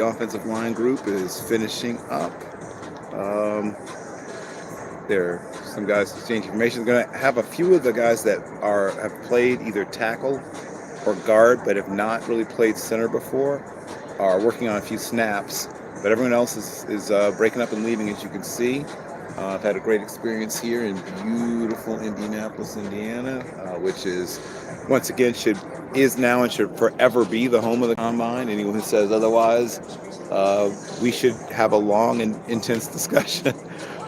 The offensive line group is finishing up. Um, there are some guys exchange information. Going to have a few of the guys that have played either tackle or guard, but have not really played center before, are working on a few snaps. But everyone else is breaking up and leaving, as you can see. I've had a great experience here in beautiful Indianapolis, Indiana, which is once again is now and should forever be the home of the combine. Anyone who says otherwise, we should have a long and intense discussion.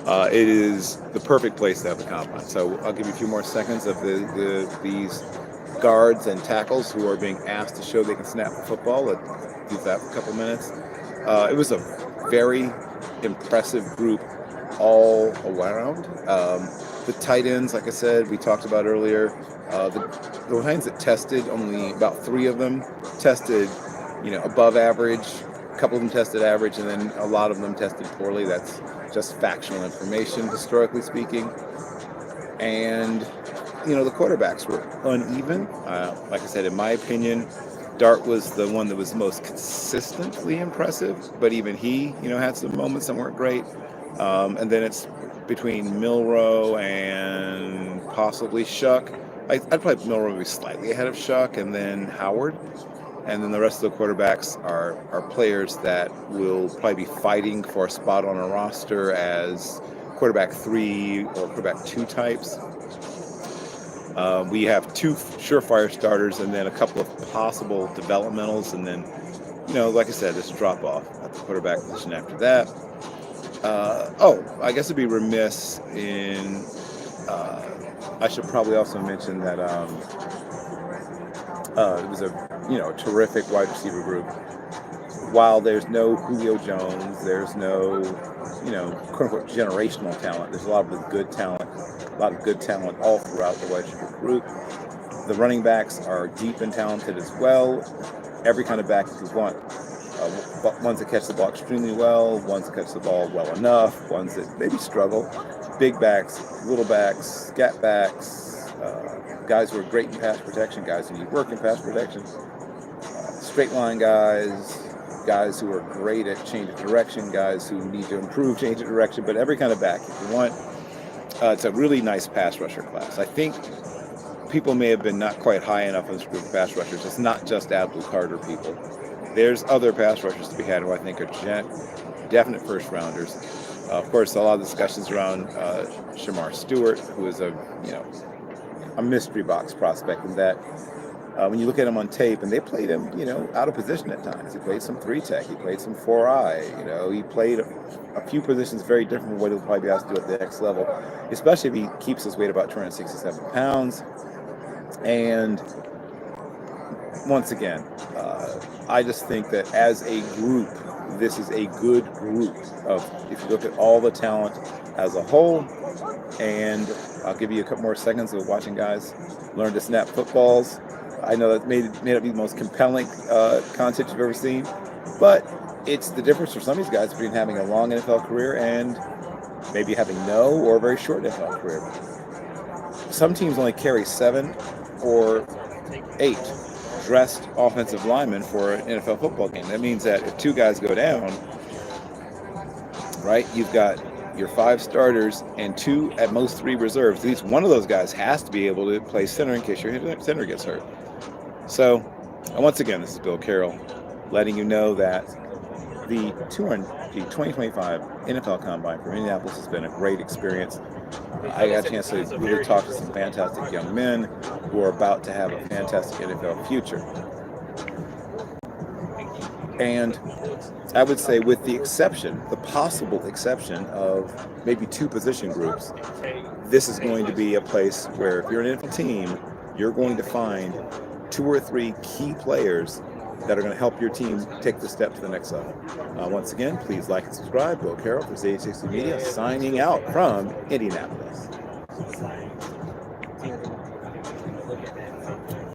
It is the perfect place to have a combine. So I'll give you a few more seconds of these guards and tackles who are being asked to show they can snap the football. Let's do that for a couple minutes. It was a very impressive group all around. The tight ends, like I said, we talked about earlier, the lines that tested, only about 3 of them tested, above average. A couple of them tested average, and then a lot of them tested poorly. That's just factual information, historically speaking. And, the quarterbacks were uneven. Like I said, in my opinion, Dart was the one that was most consistently impressive, but even he, had some moments that weren't great. And then it's between Milroe and possibly Shuck. I'd probably put Milroe be slightly ahead of Shuck, and then Howard. And then the rest of the quarterbacks are players that will probably be fighting for a spot on a roster as quarterback 3 or quarterback 2 types. We have 2 surefire starters and then a couple of possible developmentals. And then, like I said, there's a drop off at the quarterback position after that. I guess it'd be remiss in. I should probably also mention that it was a terrific wide receiver group. While there's no Julio Jones, there's no quote unquote generational talent. There's a lot of good talent all throughout the wide receiver group. The running backs are deep and talented as well. Every kind of back you want. Ones that catch the ball extremely well, ones that catch the ball well enough, ones that maybe struggle. Big backs, little backs, scat backs, guys who are great in pass protection, guys who need work in pass protection, straight line guys who are great at change of direction, guys who need to improve change of direction, but every kind of back if you want. It's a really nice pass rusher class. I think people may have been not quite high enough on this group of pass rushers. It's not just Abdul Carter people. There's other pass rushers to be had who I think are definite first rounders. Of course, a lot of discussions around Shamar Stewart, who is a mystery box prospect in that when you look at him on tape, and they played him, out of position at times. He played some 3-tech, he played some 4-eye, he played a few positions very different from what he'll probably be asked to do at the next level, especially if he keeps his weight about 267 pounds. And once again, I just think that as a group, this is a good group if you look at all the talent as a whole. And I'll give you a couple more seconds of watching guys learn to snap footballs. I know that may not be the most compelling content you've ever seen, but it's the difference for some of these guys between having a long NFL career and maybe having no or a very short NFL career. Some teams only carry 7 or 8 dressed offensive linemen for an NFL football game. That means that if 2 guys go down, right, you've got your 5 starters and 2, at most 3 reserves. At least one of those guys has to be able to play center in case your center gets hurt. So, once again, this is Bill Carroll letting you know that the 2025 NFL Combine for Indianapolis has been a great experience. I got a chance to really talk to some fantastic young men who are about to have a fantastic NFL future. And I would say with the possible exception of maybe 2 position groups, this is going to be a place where if you're an NFL team, you're going to find 2 or 3 key players that are going to help your team take the step to the next level. Once again, please like and subscribe. Bill Carroll for Zennie62 Media, signing out from Indianapolis.